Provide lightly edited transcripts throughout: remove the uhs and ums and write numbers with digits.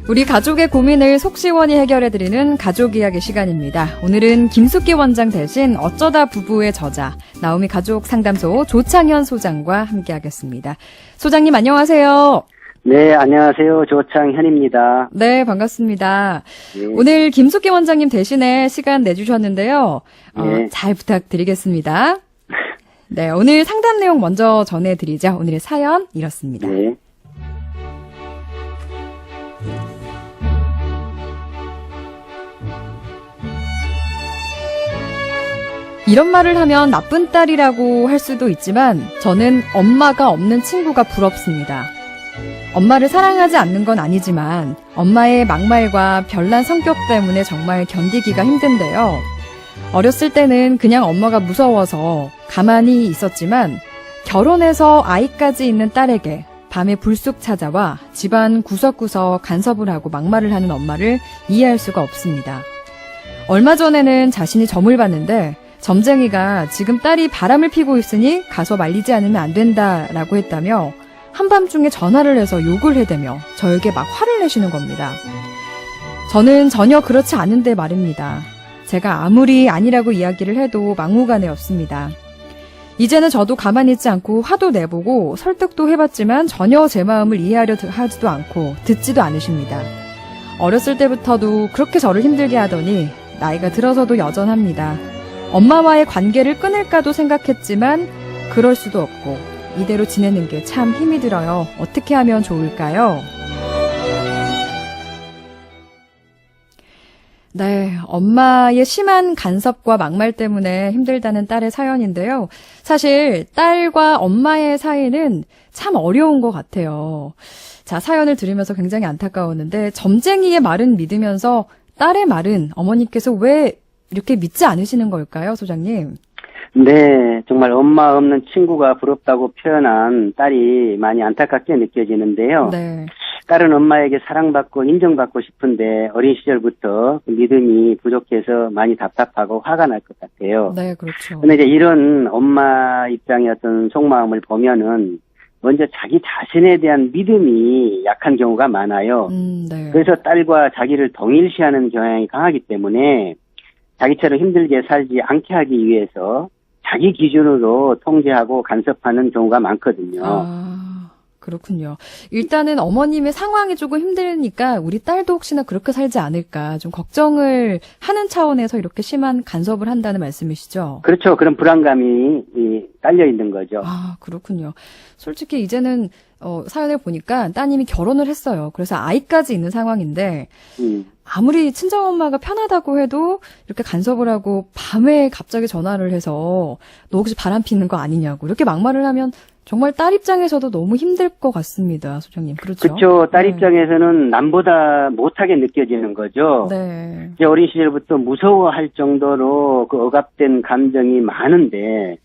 우리 가족의 고민을 속 시원히 해결해드리는 가족 이야기 시간입니다. 오늘은 김숙기 원장 대신 어쩌다 부부의 저자 나오미 가족 상담소 조창현 소장과 함께하겠습니다. 소장님 안녕하세요. 네, 안녕하세요. 조창현입니다. 네, 반갑습니다. 네. 오늘 김숙기 원장님 대신에 시간 내주셨는데요. 네. 잘 부탁드리겠습니다. 네, 오늘 상담 내용 먼저 전해드리죠. 오늘의 사연 이렇습니다. 네. 이런 말을 하면 나쁜 딸이라고 할 수도 있지만 저는 엄마가 없는 친구가 부럽습니다. 엄마를 사랑하지 않는 건 아니지만 엄마의 막말과 별난 성격 때문에 정말 견디기가 힘든데요. 어렸을 때는 그냥 엄마가 무서워서 가만히 있었지만 결혼해서 아이까지 있는 딸에게 밤에 불쑥 찾아와 집안 구석구석 간섭을 하고 막말을 하는 엄마를 이해할 수가 없습니다. 얼마 전에는 자신이 점을 봤는데 점쟁이가 지금 딸이 바람을 피고 있으니 가서 말리지 않으면 안 된다라고 했다며 한밤중에 전화를 해서 욕을 해대며 저에게 막 화를 내시는 겁니다. 저는 전혀 그렇지 않은데 말입니다. 제가 아무리 아니라고 이야기를 해도 막무가내였습니다. 이제는 저도 가만히 있지 않고 화도 내보고 설득도 해봤지만 전혀 제 마음을 이해하려 하지도 않고 듣지도 않으십니다. 어렸을 때부터도 그렇게 저를 힘들게 하더니 나이가 들어서도 여전합니다. 엄마와의 관계를 끊을까도 생각했지만 그럴 수도 없고 이대로 지내는 게 참 힘이 들어요. 어떻게 하면 좋을까요? 네, 엄마의 심한 간섭과 막말 때문에 힘들다는 딸의 사연인데요. 사실 딸과 엄마의 사이는 참 어려운 것 같아요. 자, 사연을 들으면서 굉장히 안타까웠는데 점쟁이의 말은 믿으면서 딸의 말은 어머니께서 왜 이렇게 믿지 않으시는 걸까요, 소장님? 네, 정말 엄마 없는 친구가 부럽다고 표현한 딸이 많이 안타깝게 느껴지는데요. 네. 딸은 엄마에게 사랑받고 인정받고 싶은데 어린 시절부터 그 믿음이 부족해서 많이 답답하고 화가 날 것 같아요. 네, 그렇죠. 근데 이제 이런 엄마 입장의 어떤 속마음을 보면은 먼저 자기 자신에 대한 믿음이 약한 경우가 많아요. 네. 그래서 딸과 자기를 동일시하는 경향이 강하기 때문에 자기처럼 힘들게 살지 않게 하기 위해서 자기 기준으로 통제하고 간섭하는 경우가 많거든요. 아, 그렇군요. 일단은 어머님의 상황이 조금 힘드니까 우리 딸도 혹시나 그렇게 살지 않을까 좀 걱정을 하는 차원에서 이렇게 심한 간섭을 한다는 말씀이시죠? 그렇죠. 그런 불안감이 딸려 있는 거죠. 아, 그렇군요. 솔직히 이제는 사연을 보니까 따님이 결혼을 했어요. 그래서 아이까지 있는 상황인데 아무리 친정엄마가 편하다고 해도 이렇게 간섭을 하고 밤에 갑자기 전화를 해서 너 혹시 바람 피는 거 아니냐고 이렇게 막말을 하면 정말 딸 입장에서도 너무 힘들 것 같습니다, 소장님. 그렇죠? 그렇죠. 딸 네. 입장에서는 남보다 못하게 느껴지는 거죠. 네. 이제 어린 시절부터 무서워할 정도로 그 억압된 감정이 많은데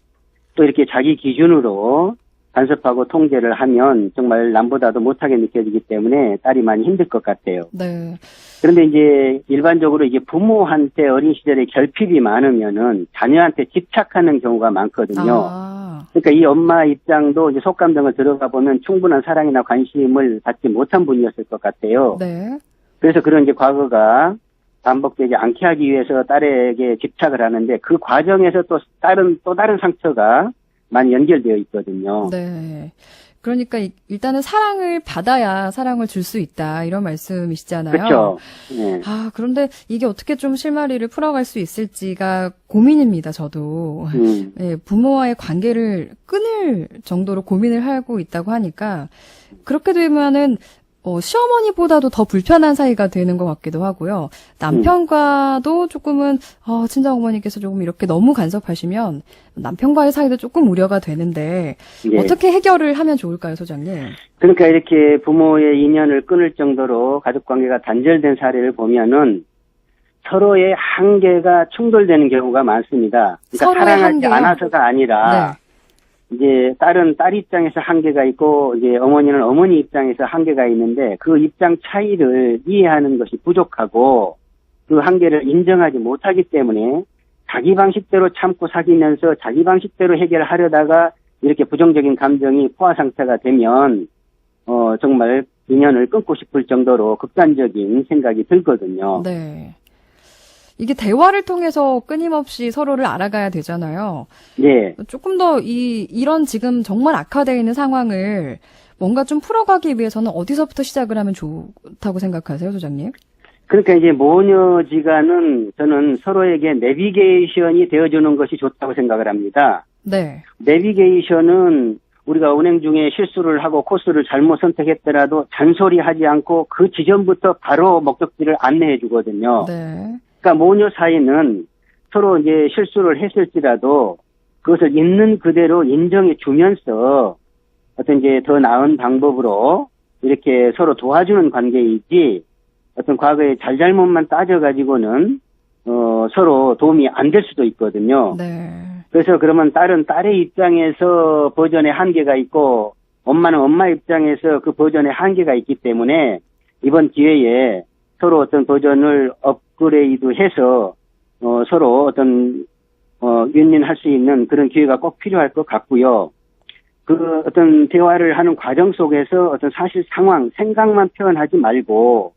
또 이렇게 자기 기준으로 간섭하고 통제를 하면 정말 남보다도 못하게 느껴지기 때문에 딸이 많이 힘들 것 같아요. 네. 그런데 이제 일반적으로 이게 부모한테 어린 시절에 결핍이 많으면은 자녀한테 집착하는 경우가 많거든요. 아, 그러니까 이 엄마 입장도 이제 속감정을 들어가 보면 충분한 사랑이나 관심을 받지 못한 분이었을 것 같아요. 네. 그래서 그런 이제 과거가 반복되지 않게 하기 위해서 딸에게 집착을 하는데 그 과정에서 또 다른 상처가 많이 연결되어 있거든요. 네. 그러니까 일단은 사랑을 받아야 사랑을 줄 수 있다 이런 말씀이시잖아요. 그렇죠. 네. 아, 그런데 이게 어떻게 좀 실마리를 풀어갈 수 있을지가 고민입니다, 저도. 네, 부모와의 관계를 끊을 정도로 고민을 하고 있다고 하니까 그렇게 되면은 시어머니보다도 더 불편한 사이가 되는 것 같기도 하고요. 남편과도 조금은 친정어머니께서 조금 이렇게 너무 간섭하시면 남편과의 사이도 조금 우려가 되는데 예. 어떻게 해결을 하면 좋을까요, 소장님? 그러니까 이렇게 부모의 인연을 끊을 정도로 가족관계가 단절된 사례를 보면은 서로의 한계가 충돌되는 경우가 많습니다. 그러니까 서로의 사랑하지 한계요? 않아서가 아니라 네. 이제 딸은 딸 입장에서 한계가 있고 이제 어머니는 어머니 입장에서 한계가 있는데 그 입장 차이를 이해하는 것이 부족하고 그 한계를 인정하지 못하기 때문에 자기 방식대로 참고 사귀면서 자기 방식대로 해결하려다가 이렇게 부정적인 감정이 포화 상태가 되면 정말 인연을 끊고 싶을 정도로 극단적인 생각이 들거든요. 네. 이게 대화를 통해서 끊임없이 서로를 알아가야 되잖아요. 네. 조금 더 이런 지금 정말 악화되어 있는 상황을 뭔가 좀 풀어가기 위해서는 어디서부터 시작을 하면 좋다고 생각하세요, 소장님? 그러니까 이제 모녀지간은 저는 서로에게 내비게이션이 되어주는 것이 좋다고 생각을 합니다. 네. 내비게이션은 우리가 운행 중에 실수를 하고 코스를 잘못 선택했더라도 잔소리하지 않고 그 지점부터 바로 목적지를 안내해 주거든요. 네. 그러니까 모녀 사이는 서로 이제 실수를 했을지라도 그것을 있는 그대로 인정해 주면서 어떤 이제 더 나은 방법으로 이렇게 서로 도와주는 관계이지 어떤 과거의 잘잘못만 따져가지고는 서로 도움이 안 될 수도 있거든요. 네. 그래서 그러면 딸의 입장에서 버전의 한계가 있고 엄마는 엄마 입장에서 그 버전의 한계가 있기 때문에 이번 기회에 서로 어떤 버전을 업그레이드해서 서로 어떤 윈윈할 수 있는 그런 기회가 꼭 필요할 것 같고요. 그 어떤 대화를 하는 과정 속에서 어떤 사실 상황, 생각만 표현하지 말고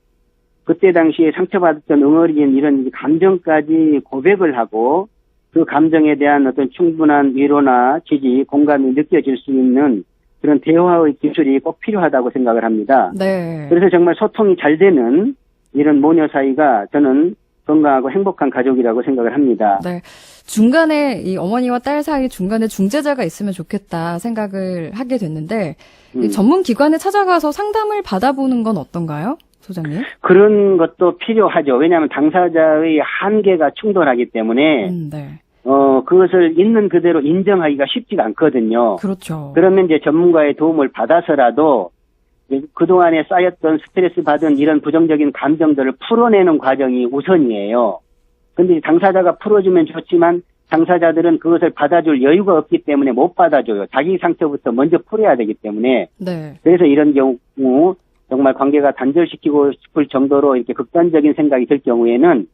그때 당시에 상처받았던 응어리인 이런 감정까지 고백을 하고 그 감정에 대한 어떤 충분한 위로나 지지, 공감이 느껴질 수 있는 그런 대화의 기술이 꼭 필요하다고 생각을 합니다. 네. 그래서 정말 소통이 잘 되는 이런 모녀 사이가 저는 건강하고 행복한 가족이라고 생각을 합니다. 네. 중간에 이 어머니와 딸 사이 중간에 중재자가 있으면 좋겠다 생각을 하게 됐는데 이 전문 기관에 찾아가서 상담을 받아보는 건 어떤가요? 소장님? 그런 것도 필요하죠. 왜냐하면 당사자의 한계가 충돌하기 때문에 네. 그것을 있는 그대로 인정하기가 쉽지가 않거든요. 그렇죠. 그러면 이제 전문가의 도움을 받아서라도 그동안에 쌓였던 스트레스 받은 이런 부정적인 감정들을 풀어내는 과정이 우선이에요. 근데 당사자가 풀어주면 좋지만 당사자들은 그것을 받아줄 여유가 없기 때문에 못 받아줘요. 자기 상처부터 먼저 풀어야 되기 때문에. 네. 그래서 이런 경우 정말 관계가 단절시키고 싶을 정도로 이렇게 극단적인 생각이 들 경우에는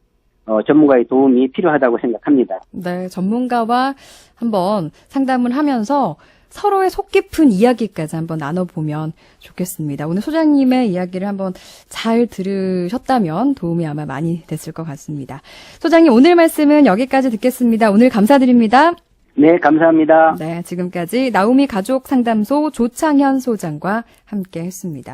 전문가의 도움이 필요하다고 생각합니다. 네, 전문가와 한번 상담을 하면서 서로의 속 깊은 이야기까지 한번 나눠보면 좋겠습니다. 오늘 소장님의 이야기를 한번 잘 들으셨다면 도움이 아마 많이 됐을 것 같습니다. 소장님, 오늘 말씀은 여기까지 듣겠습니다. 오늘 감사드립니다. 네, 감사합니다. 네, 지금까지 나우미 가족상담소 조창현 소장과 함께 했습니다.